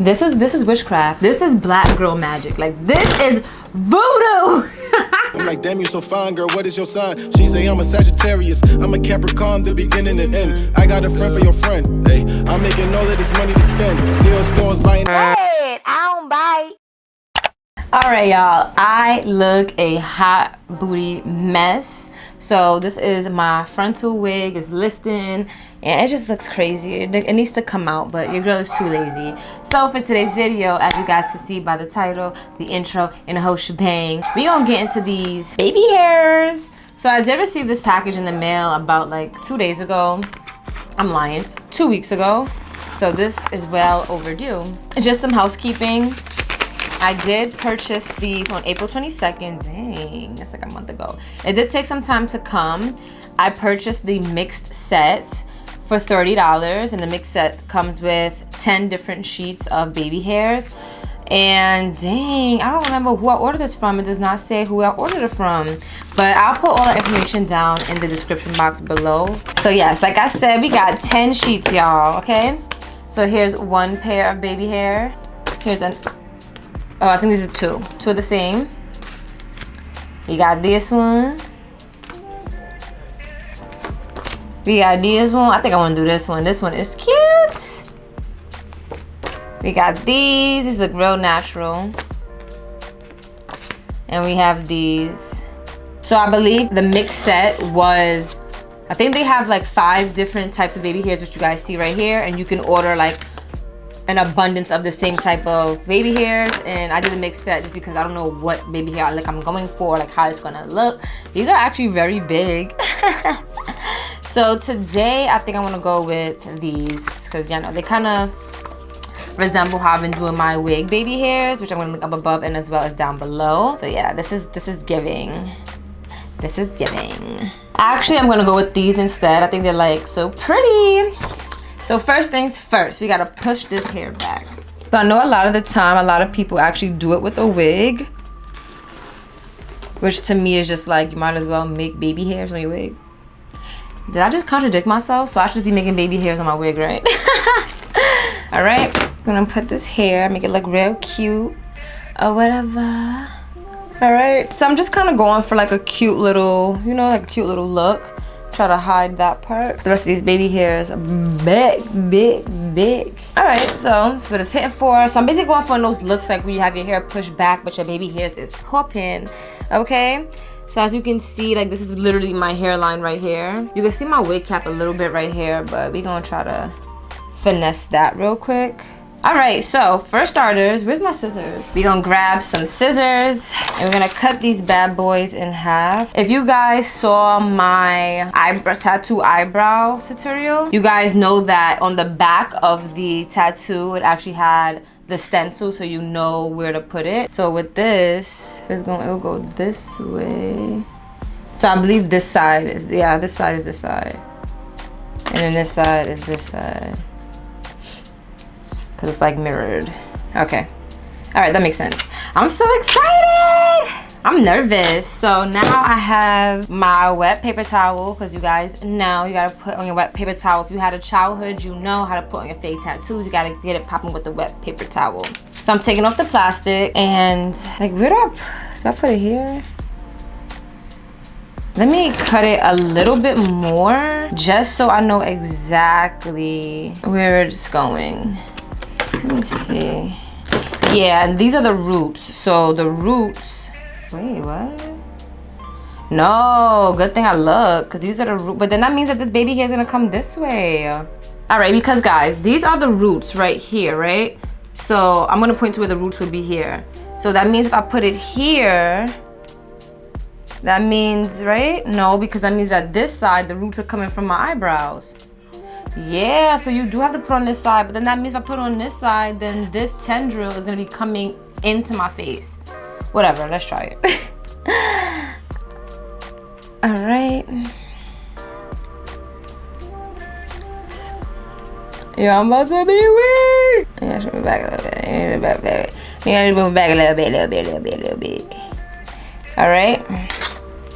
This is witchcraft. This is black girl magic. Like, this is voodoo. I'm like, damn, you so fine, girl, what is your sign? She say I'm a Sagittarius, I'm a Capricorn, the beginning and end. I got a friend for your friend, hey, I'm making all of this money to spend. Deal stores buying. Hey, I don't bite. All right, y'all, I look a hot booty mess. So this is my frontal wig, it's lifting, and it just looks crazy. It needs to come out, but your girl is too lazy. So for today's video, as you guys can see by the title, the intro, and the whole shebang, we gonna get into these baby hairs. So I did receive this package in the mail about like 2 days ago. I'm lying, 2 weeks ago. So this is well overdue. Just some housekeeping. I did purchase these on April 22nd. Dang, that's like a month ago. It did take some time to come. I purchased the mixed set for $30, and the mixed set comes with 10 different sheets of baby hairs. And dang, I don't remember who I ordered this from. It does not say who I ordered it from, but I'll put all the information down in the description box below. So yes, like I said, we got 10 sheets, y'all, okay? So here's one pair of baby hair. Here's an, oh, I think these are two of the same. You got this one. We got this one. I think I want to do this one. This one is cute. We got these look real natural. And we have these. So I believe the mix set was, I think they have like 5 different types of baby hairs, which you guys see right here. And you can order like an abundance of the same type of baby hairs, and I did a mixed set just because I don't know what baby hair like I'm going for, like how it's gonna look. These are actually very big. So today I think I want to go with these because you know they kind of resemble how I've been doing my wig baby hairs, which I'm gonna link up above and as well as down below. So yeah, this is giving. This is giving. Actually, I'm gonna go with these instead. I think they're like so pretty. So first things first, we gotta push this hair back. So I know a lot of the time, a lot of people actually do it with a wig, which to me is just like, you might as well make baby hairs on your wig. Did I just contradict myself? So I should be making baby hairs on my wig, right? All right, I'm gonna put this hair, make it look real cute or whatever. All right, so I'm just kind of going for like a cute little, you know, like a cute little look. Try to hide that part. The rest of these baby hairs are big, big, big. All right, so that's what it's hitting for. So I'm basically going for those looks like where you have your hair pushed back, but your baby hairs is popping, okay? So as you can see, like this is literally my hairline right here. You can see my wig cap a little bit right here, but we're gonna try to finesse that real quick. All right, so for starters, where's my scissors? We're gonna grab some scissors and we're gonna cut these bad boys in half. If you guys saw my tattoo eyebrow tutorial, you guys know that on the back of the tattoo, it actually had the stencil, so you know where to put it. So with this, it will go this way. So I believe this side is, yeah, this side is this side. And then this side is this side. It's like mirrored. Okay. All right, that makes sense. I'm so excited. I'm nervous. So now I have my wet paper towel, because you guys know you gotta put on your wet paper towel. If you had a childhood, you know how to put on your fake tattoos. You gotta get it popping with the wet paper towel. So I'm taking off the plastic and like, where do I put it here? Let me cut it a little bit more just so I know exactly where it's going. Let me see. Yeah, these are the roots. So the roots, wait, what? No, good thing I look, because these are the roots. But then that means that this baby hair is gonna come this way. All right, because guys, these are the roots right here, right? So I'm gonna point to where the roots would be here. So that means if I put it here, that means, right? No, because that means that this side, the roots are coming from my eyebrows. Yeah, so you do have to put on this side, but then that means if I put on this side, then this tendril is gonna be coming into my face. Whatever, let's try it. All right. Yeah, I'm about to be weird. I gotta move back a little bit. I gotta move back a little bit. All right.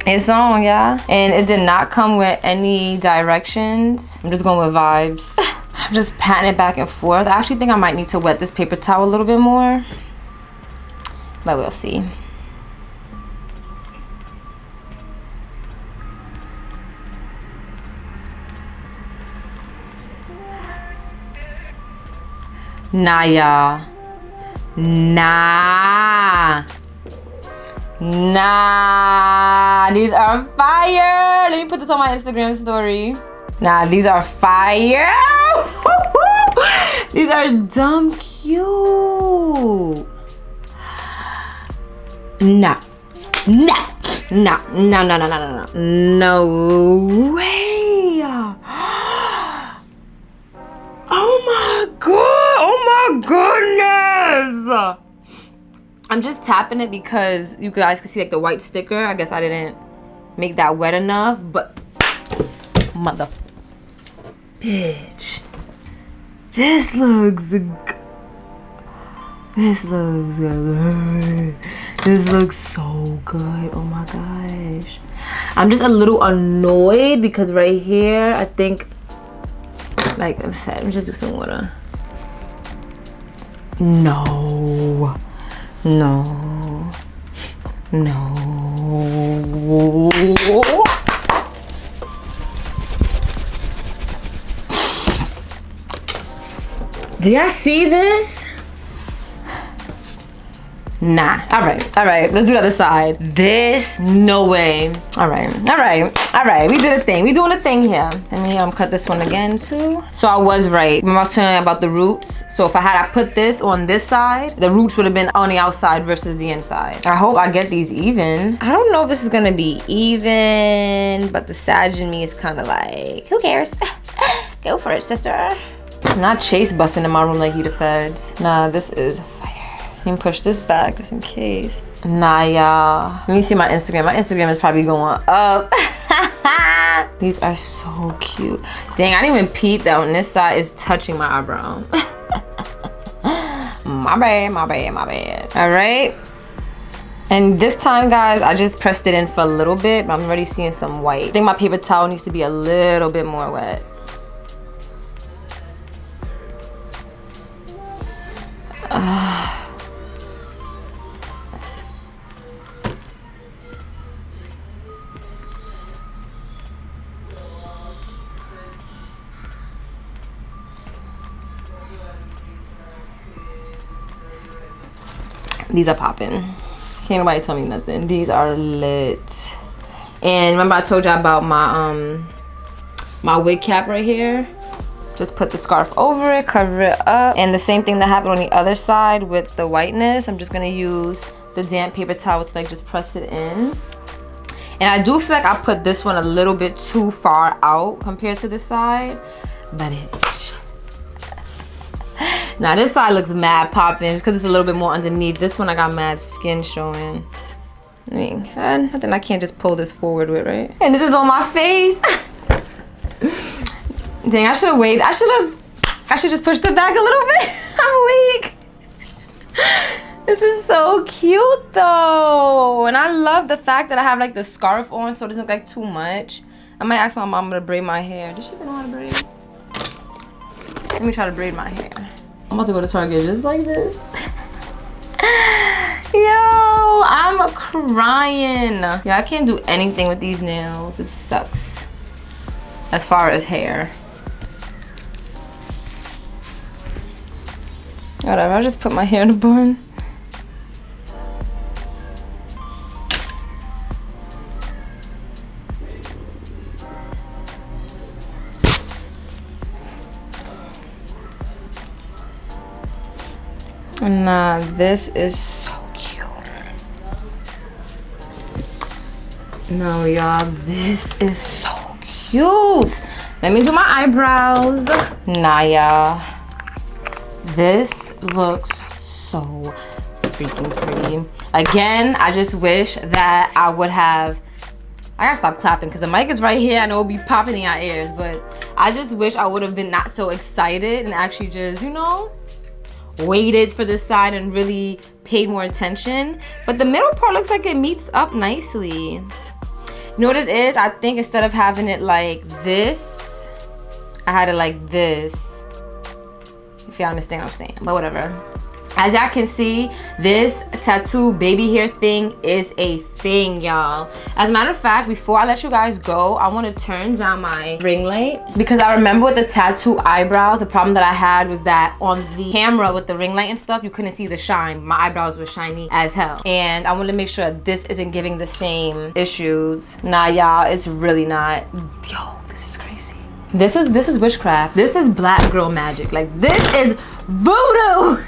It's on, y'all. And it did not come with any directions. I'm just going with vibes. I'm just patting it back and forth. I actually think I might need to wet this paper towel a little bit more, but we'll see. Nah, y'all. Nah. Nah. These are fire. Let me put this on my Instagram story. Nah, these are fire. These are dumb cute. No. No. No. No, no, no, no, no, no. No way. Oh my god. Oh my goodness. I'm just tapping it because you guys can see like the white sticker. I guess I didn't make that wet enough, but mother bitch. This looks good. This looks good. This looks so good. Oh my gosh. I'm just a little annoyed because right here, I think, like I said, I'm just do some water. No. No. No. Do y'all see this? Nah. All right. Let's do the other side. This, no way. All right. We did a thing. We doing a thing here. Let me cut this one again too. So I was right. Remember I was telling you about the roots. So if I put this on this side, the roots would have been on the outside versus the inside. I hope I get these even. I don't know if this is gonna be even, but the sage in me is kind of like, who cares? Go for it, sister. Not chase busting in my room like you the feds. Nah, this is fire. Let me push this back just in case. Nah, y'all. Let me see my Instagram. My Instagram is probably going up. These are so cute. Dang, I didn't even peep that on this side is touching my eyebrow. My bad. All right. And this time, guys, I just pressed it in for a little bit, but I'm already seeing some white. I think my paper towel needs to be a little bit more wet. These are popping. Can't nobody tell me nothing. These are lit. And remember I told y'all about my my wig cap right here? Just put the scarf over it, cover it up. And the same thing that happened on the other side with the whiteness. I'm just gonna use the damp paper towel to like just press it in. And I do feel like I put this one a little bit too far out compared to this side. But it's... Now this side looks mad popping because it's a little bit more underneath. This one I got mad skin showing. I mean, nothing I can't just pull this forward with, right? And this is on my face. Dang, I should have waited. I should just pushed it back a little bit. I'm weak. This is so cute though. And I love the fact that I have like the scarf on so it doesn't look like too much. I might ask my mom to braid my hair. Does she even know how to braid? Let me try to braid my hair. I'm about to go to Target just like this. Yo, I'm crying. Yeah, I can't do anything with these nails. It sucks. As far as hair. Whatever, I'll just put my hair in a bun. Nah, this is so cute. No, y'all, this is so cute. Let me do my eyebrows. Nah, y'all. This looks so freaking pretty. Again, I just wish that I would have... I gotta stop clapping because the mic is right here. I know it'll be popping in your ears, but I just wish I would have been not so excited and actually just, you know, waited for this side and really paid more attention. But the middle part looks like it meets up nicely. You know what it is? I think instead of having it like this, I had it like this. If y'all understand what I'm saying, but whatever. As y'all can see, this tattoo baby hair thing is a thing, y'all. As a matter of fact, before I let you guys go, I want to turn down my ring light because I remember with the tattoo eyebrows, the problem that I had was that on the camera with the ring light and stuff, you couldn't see the shine. My eyebrows were shiny as hell. And I want to make sure that this isn't giving the same issues. Nah, y'all, it's really not. Yo, this is crazy. This is witchcraft. This is black girl magic. Like, this is voodoo.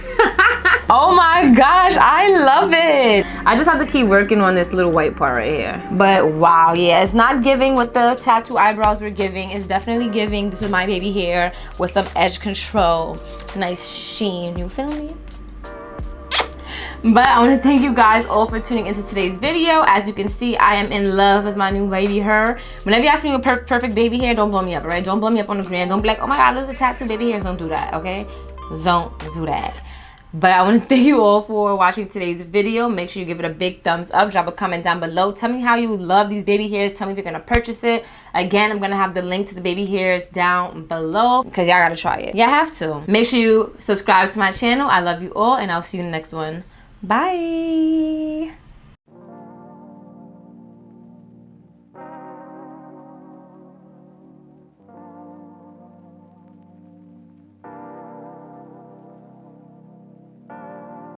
Oh my gosh, I love it. I just have to keep working on this little white part right here. But wow, yeah, it's not giving what the tattoo eyebrows were giving. It's definitely giving, this is my baby hair with some edge control. Nice sheen, you feel me? But I want to thank you guys all for tuning into today's video. As you can see, I am in love with my new baby hair. Whenever you ask me what perfect baby hair, don't blow me up, right? Don't blow me up on the gram. Don't be like, oh my god, there's a tattoo baby hairs. Don't do that, okay? Don't do that. But I want to thank you all for watching today's video. Make sure you give it a big thumbs up. Drop a comment down below. Tell me how you love these baby hairs. Tell me if you're going to purchase it. Again, I'm going to have the link to the baby hairs down below because y'all got to try it. Y'all have to. Make sure you subscribe to my channel. I love you all, and I'll see you in the next one. Bye.